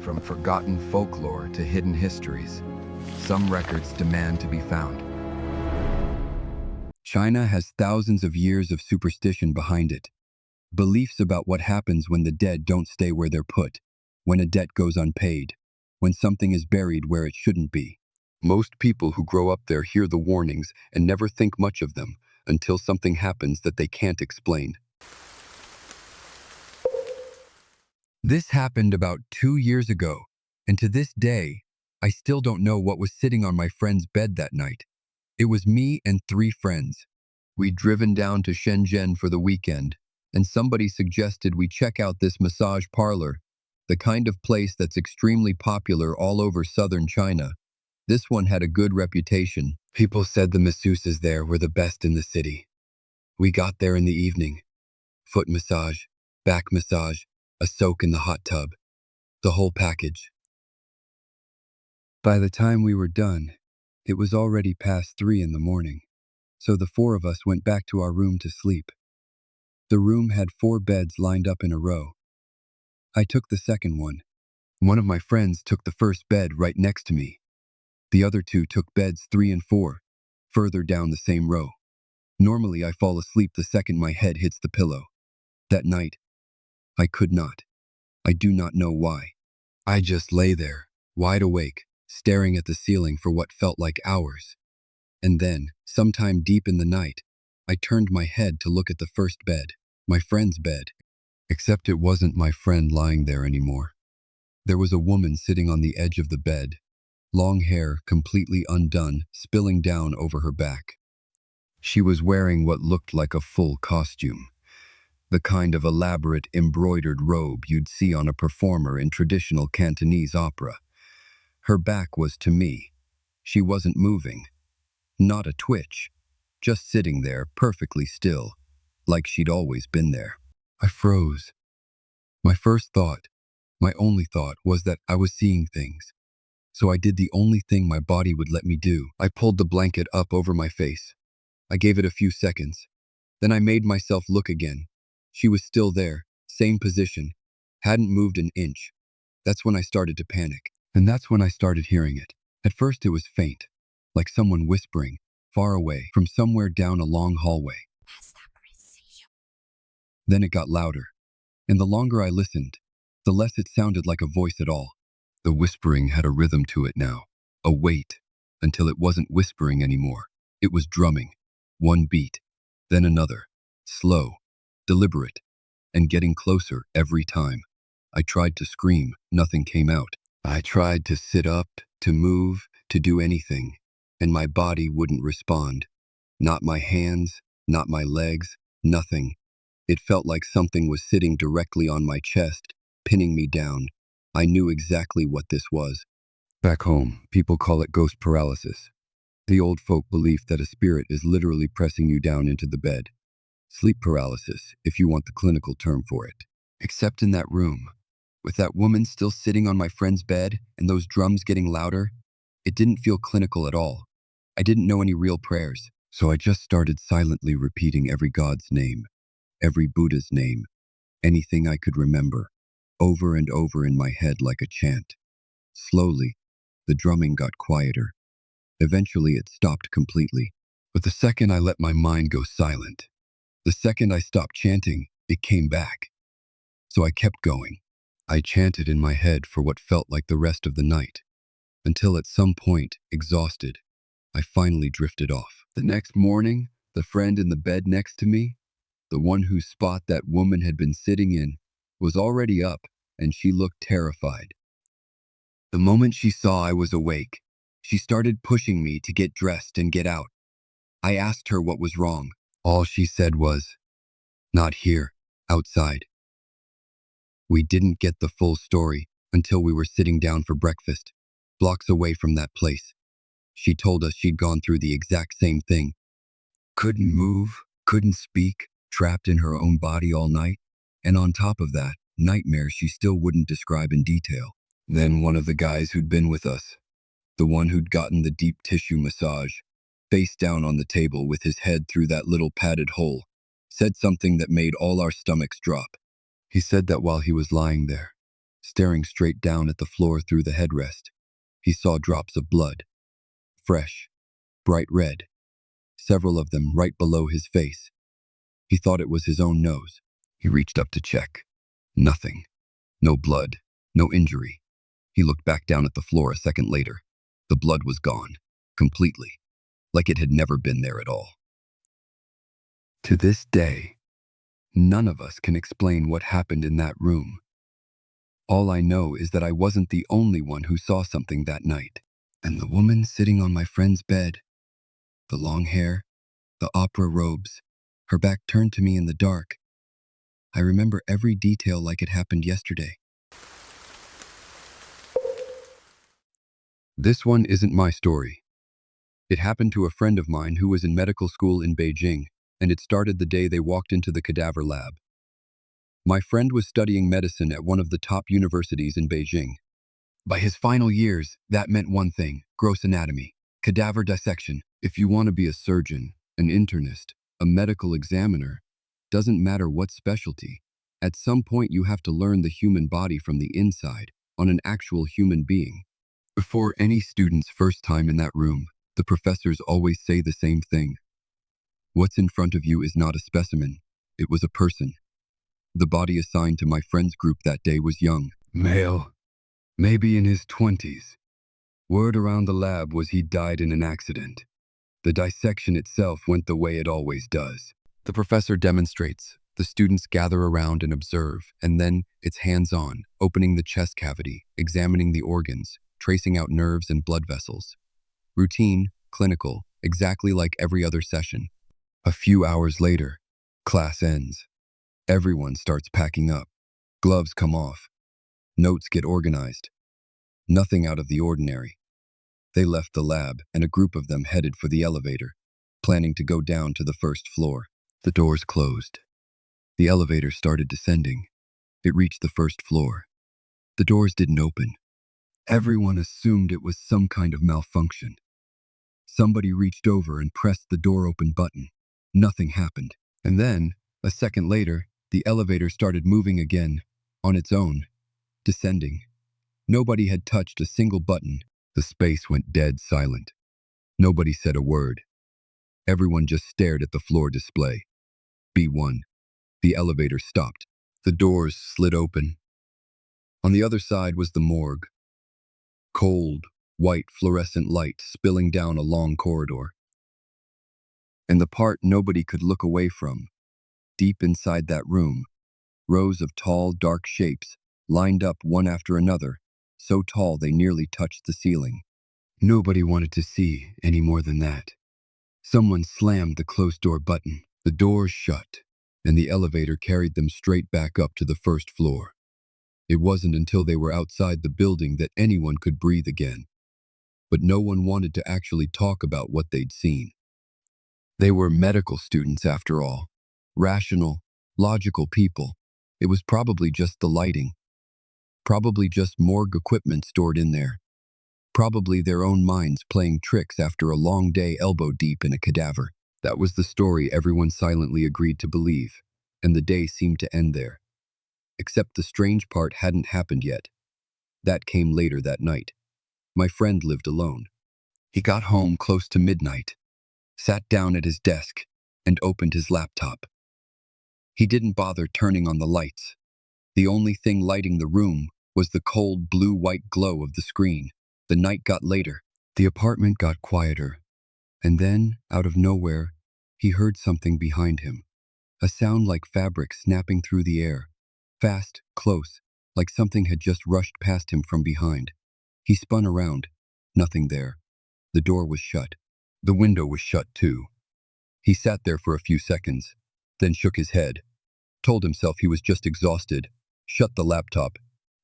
From forgotten folklore to hidden histories, some records demand to be found. China has thousands of years of superstition behind it. Beliefs about what happens when the dead don't stay where they're put, when a debt goes unpaid, when something is buried where it shouldn't be. Most people who grow up there hear the warnings and never think much of them until something happens that they can't explain. This happened about 2 years ago, and to this day, I still don't know what was sitting on my friend's bed that night. It was me and 3 friends. We'd driven down to Shenzhen for the weekend, and somebody suggested we check out this massage parlor, the kind of place that's extremely popular all over southern China. This one had a good reputation. People said the masseuses there were the best in the city. We got there in the evening. Foot massage, back massage, a soak in the hot tub. The whole package. By the time we were done, it was already past 3 in the morning, so the 4 of us went back to our room to sleep. The room had 4 beds lined up in a row. I took the second one. One of my friends took the first bed right next to me. The other 2 took beds 3 and 4, further down the same row. Normally I fall asleep the second my head hits the pillow. That night, I could not. I do not know why. I just lay there, wide awake, staring at the ceiling for what felt like hours. And then, sometime deep in the night, I turned my head to look at the first bed, my friend's bed. Except it wasn't my friend lying there anymore. There was a woman sitting on the edge of the bed, long hair completely undone, spilling down over her back. She was wearing what looked like a full costume, the kind of elaborate embroidered robe you'd see on a performer in traditional Cantonese opera. Her back was to me. She wasn't moving, not a twitch, just sitting there perfectly still, like she'd always been there. I froze. My first thought, my only thought, was that I was seeing things. So I did the only thing my body would let me do. I pulled the blanket up over my face. I gave it a few seconds. Then I made myself look again. She was still there, same position, hadn't moved an inch. That's when I started to panic, and that's when I started hearing it. At first it was faint, like someone whispering, far away, from somewhere down a long hallway. Then it got louder, and the longer I listened, the less it sounded like a voice at all. The whispering had a rhythm to it now, a weight, until it wasn't whispering anymore. It was drumming, one beat, then another, slow, deliberate, and getting closer every time. I tried to scream, nothing came out. I tried to sit up, to move, to do anything, and my body wouldn't respond. Not my hands, not my legs, nothing. It felt like something was sitting directly on my chest, pinning me down. I knew exactly what this was. Back home, people call it ghost paralysis. The old folk belief that a spirit is literally pressing you down into the bed. Sleep paralysis, if you want the clinical term for it. Except in that room, with that woman still sitting on my friend's bed and those drums getting louder, it didn't feel clinical at all. I didn't know any real prayers, so I just started silently repeating every god's name, every Buddha's name, anything I could remember, over and over in my head like a chant. Slowly, the drumming got quieter. Eventually it stopped completely. But the second I let my mind go silent, the second I stopped chanting, it came back. So I kept going. I chanted in my head for what felt like the rest of the night, until at some point, exhausted, I finally drifted off. The next morning, the friend in the bed next to me, the one whose spot that woman had been sitting in, was already up, and she looked terrified. The moment she saw I was awake, she started pushing me to get dressed and get out. I asked her what was wrong. All she said was, "Not here, outside." We didn't get the full story until we were sitting down for breakfast, blocks away from that place. She told us she'd gone through the exact same thing. Couldn't move, couldn't speak, trapped in her own body all night, and on top of that, nightmares she still wouldn't describe in detail. Then one of the guys who'd been with us, the one who'd gotten the deep tissue massage, face down on the table with his head through that little padded hole, said something that made all our stomachs drop. He said that while he was lying there, Staring straight down at the floor through the headrest, he saw drops of blood, fresh, bright red, several of them right below his face. He thought it was his own nose. He reached up to check. Nothing. No blood. No injury. He looked back down at the floor a second later. The blood was gone. Completely. Like it had never been there at all. To this day, none of us can explain what happened in that room. All I know is that I wasn't the only one who saw something that night. And the woman sitting on my friend's bed, the long hair, the opera robes, her back turned to me in the dark. I remember every detail like it happened yesterday. This one isn't my story. It happened to a friend of mine who was in medical school in Beijing, and it started the day they walked into the cadaver lab. My friend was studying medicine at one of the top universities in Beijing. By his final years, that meant one thing: gross anatomy, cadaver dissection. If you want to be a surgeon, an internist, a medical examiner, doesn't matter what specialty, at some point you have to learn the human body from the inside, on an actual human being. Before any student's first time in that room, the professors always say the same thing. What's in front of you is not a specimen, it was a person. The body assigned to my friend's group that day was young, male, maybe in his 20s. Word around the lab was he died in an accident. The dissection itself went the way it always does. The professor demonstrates, the students gather around and observe, and then it's hands-on, opening the chest cavity, examining the organs, tracing out nerves and blood vessels. Routine, clinical, exactly like every other session. A few hours later, class ends. Everyone starts packing up. Gloves come off. Notes get organized. Nothing out of the ordinary. They left the lab, and a group of them headed for the elevator, planning to go down to the first floor. The doors closed. The elevator started descending. It reached the first floor. The doors didn't open. Everyone assumed it was some kind of malfunction. Somebody reached over and pressed the door open button. Nothing happened. And then, a second later, the elevator started moving again, on its own, descending. Nobody had touched a single button. The space went dead silent. Nobody said a word. Everyone just stared at the floor display. B1. The elevator stopped. The doors slid open. On the other side was the morgue. Cold, white fluorescent light spilling down a long corridor. And the part nobody could look away from, deep inside that room, rows of tall, dark shapes, lined up one after another, so tall they nearly touched the ceiling. Nobody wanted to see any more than that. Someone slammed the closed door button. The doors shut, and the elevator carried them straight back up to the first floor. It wasn't until they were outside the building that anyone could breathe again. But no one wanted to actually talk about what they'd seen. They were medical students, after all. Rational, logical people. It was probably just the lighting. Probably just morgue equipment stored in there. Probably their own minds playing tricks after a long day elbow deep in a cadaver. That was the story everyone silently agreed to believe, and the day seemed to end there. Except the strange part hadn't happened yet. That came later that night. My friend lived alone. He got home close to midnight, sat down at his desk, and opened his laptop. He didn't bother turning on the lights. The only thing lighting the room was the cold blue-white glow of the screen. The night got later. The apartment got quieter. And then, out of nowhere, he heard something behind him. A sound like fabric snapping through the air. Fast, close, like something had just rushed past him from behind. He spun around. Nothing there. The door was shut. The window was shut too. He sat there for a few seconds, then shook his head, told himself he was just exhausted, shut the laptop,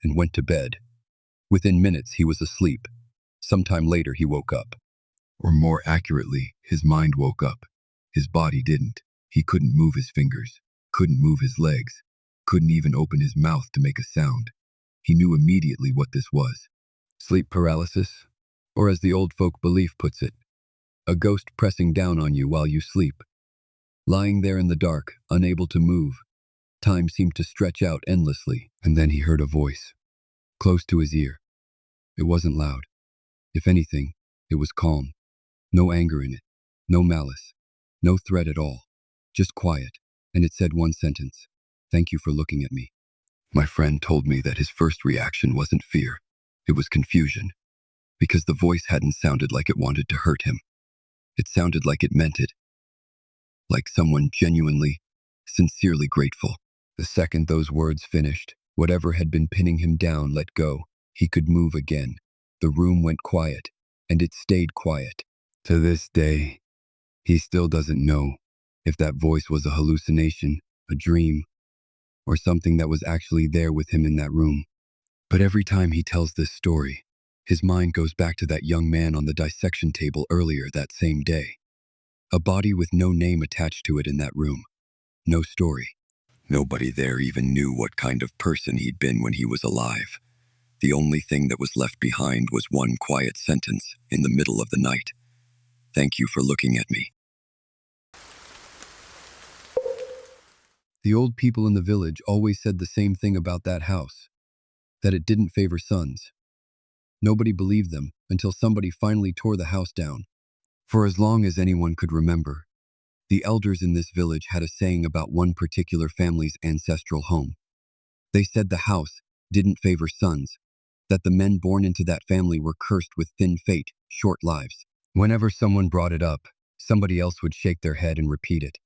and went to bed. Within minutes, he was asleep. Sometime later, he woke up. Or more accurately, his mind woke up. His body didn't. He couldn't move his fingers, couldn't move his legs, couldn't even open his mouth to make a sound. He knew immediately what this was. Sleep paralysis, or as the old folk belief puts it, a ghost pressing down on you while you sleep. Lying there in the dark, unable to move, time seemed to stretch out endlessly, and then he heard a voice. close to his ear. It wasn't loud. If anything, it was calm. No anger in it. No malice. No threat at all. Just quiet. And it said one sentence. "Thank you for looking at me." My friend told me that his first reaction wasn't fear. It was confusion. Because the voice hadn't sounded like it wanted to hurt him. It sounded like it meant it. Like someone genuinely, sincerely grateful. The second those words finished, whatever had been pinning him down let go. He could move again. The room went quiet, and it stayed quiet. To this day, he still doesn't know if that voice was a hallucination, a dream, or something that was actually there with him in that room. But every time he tells this story, his mind goes back to that young man on the dissection table earlier that same day. A body with no name attached to it in that room. No story. Nobody there even knew what kind of person he'd been when he was alive. The only thing that was left behind was one quiet sentence in the middle of the night. "Thank you for looking at me." The old people in the village always said the same thing about that house, that it didn't favor sons. Nobody believed them until somebody finally tore the house down. For as long as anyone could remember, the elders in this village had a saying about one particular family's ancestral home. They said the house didn't favor sons, that the men born into that family were cursed with thin fate, short lives. Whenever someone brought it up, somebody else would shake their head and repeat it.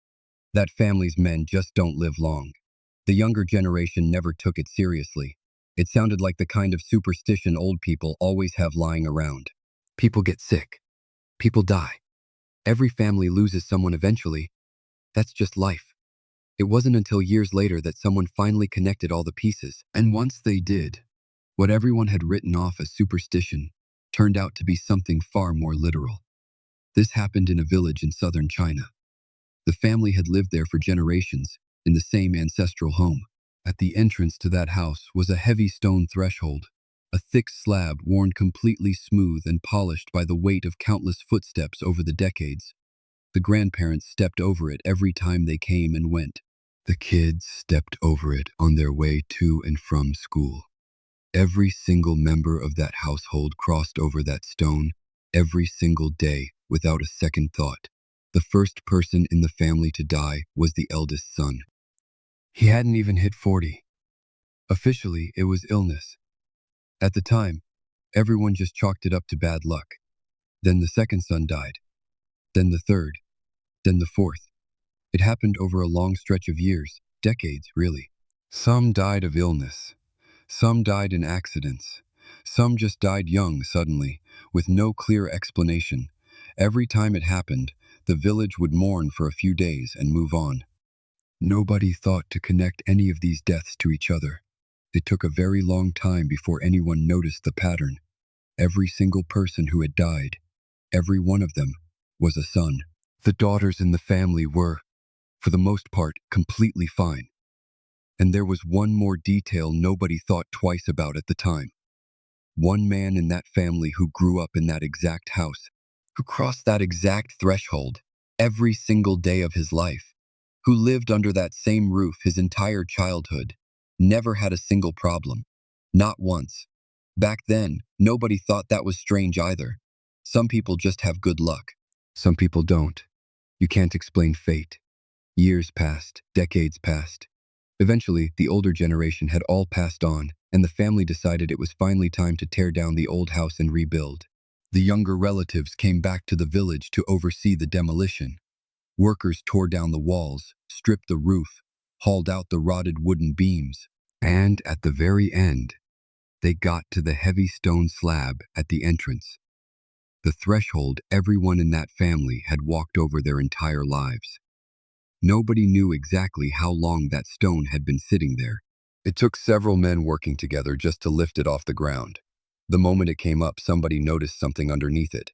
That family's men just don't live long. The younger generation never took it seriously. It sounded like the kind of superstition old people always have lying around. People get sick. People die. Every family loses someone eventually. That's just life. It wasn't until years later that someone finally connected all the pieces. And once they did, what everyone had written off as superstition turned out to be something far more literal. This happened in a village in southern China. The family had lived there for generations, in the same ancestral home. At the entrance to that house was a heavy stone threshold, a thick slab worn completely smooth and polished by the weight of countless footsteps over the decades. The grandparents stepped over it every time they came and went. The kids stepped over it on their way to and from school. Every single member of that household crossed over that stone every single day without a second thought. The first person in the family to die was the eldest son. He hadn't even hit 40. Officially, it was illness. At the time, everyone just chalked it up to bad luck. Then the second son died. Then the third. Then the fourth. It happened over a long stretch of years, decades, really. Some died of illness. Some died in accidents. Some just died young suddenly, with no clear explanation. Every time it happened, the village would mourn for a few days and move on. Nobody thought to connect any of these deaths to each other. It took a very long time before anyone noticed the pattern. Every single person who had died, every one of them, was a son. The daughters in the family were, for the most part, completely fine. And there was one more detail nobody thought twice about at the time. One man in that family who grew up in that exact house, who crossed that exact threshold every single day of his life, who lived under that same roof his entire childhood, never had a single problem. Not once. Back then, nobody thought that was strange either. Some people just have good luck. Some people don't. You can't explain fate. Years passed, decades passed. Eventually, the older generation had all passed on, and the family decided it was finally time to tear down the old house and rebuild. The younger relatives came back to the village to oversee the demolition. Workers tore down the walls, stripped the roof, hauled out the rotted wooden beams, and at the very end, they got to the heavy stone slab at the entrance. The threshold everyone in that family had walked over their entire lives. Nobody knew exactly how long that stone had been sitting there. It took several men working together just to lift it off the ground. The moment it came up, somebody noticed something underneath it.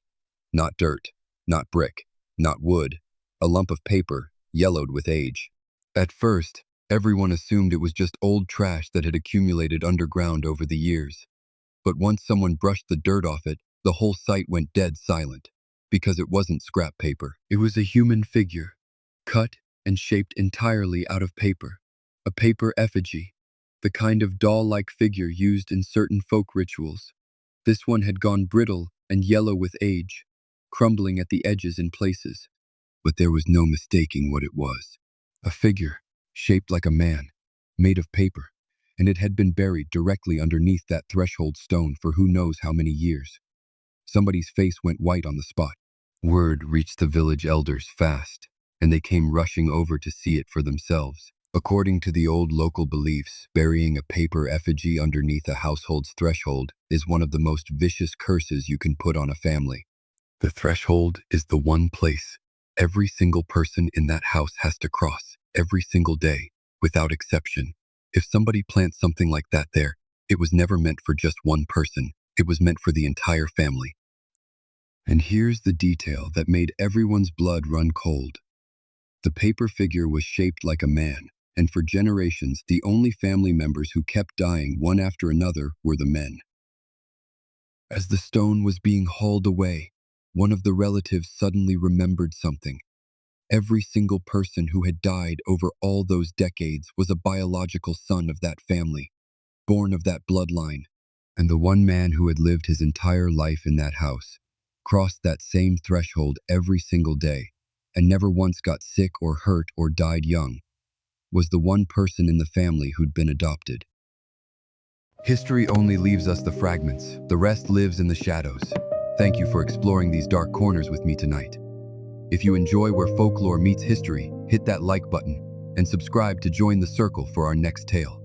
Not dirt, not brick, not wood, a lump of paper, yellowed with age. At first, everyone assumed it was just old trash that had accumulated underground over the years. But once someone brushed the dirt off it, the whole site went dead silent. Because it wasn't scrap paper. It was a human figure, cut and shaped entirely out of paper. A paper effigy. the kind of doll-like figure used in certain folk rituals. This one had gone brittle and yellow with age, crumbling at the edges in places. But there was no mistaking what it was. A figure, shaped like a man, made of paper, and it had been buried directly underneath that threshold stone for who knows how many years. Somebody's face went white on the spot. Word reached the village elders fast, and they came rushing over to see it for themselves. According to the old local beliefs, burying a paper effigy underneath a household's threshold is one of the most vicious curses you can put on a family. The threshold is the one place every single person in that house has to cross every single day, without exception. If somebody plants something like that there, it was never meant for just one person. It was meant for the entire family. And here's the detail that made everyone's blood run cold. The paper figure was shaped like a man, and for generations, the only family members who kept dying one after another were the men. As the stone was being hauled away, one of the relatives suddenly remembered something. Every single person who had died over all those decades was a biological son of that family, born of that bloodline. And the one man who had lived his entire life in that house crossed that same threshold every single day and never once got sick or hurt or died young, was the one person in the family who'd been adopted. History only leaves us the fragments. The rest lives in the shadows. Thank you for exploring these dark corners with me tonight. If you enjoy where folklore meets history, hit that like button and subscribe to join the circle for our next tale.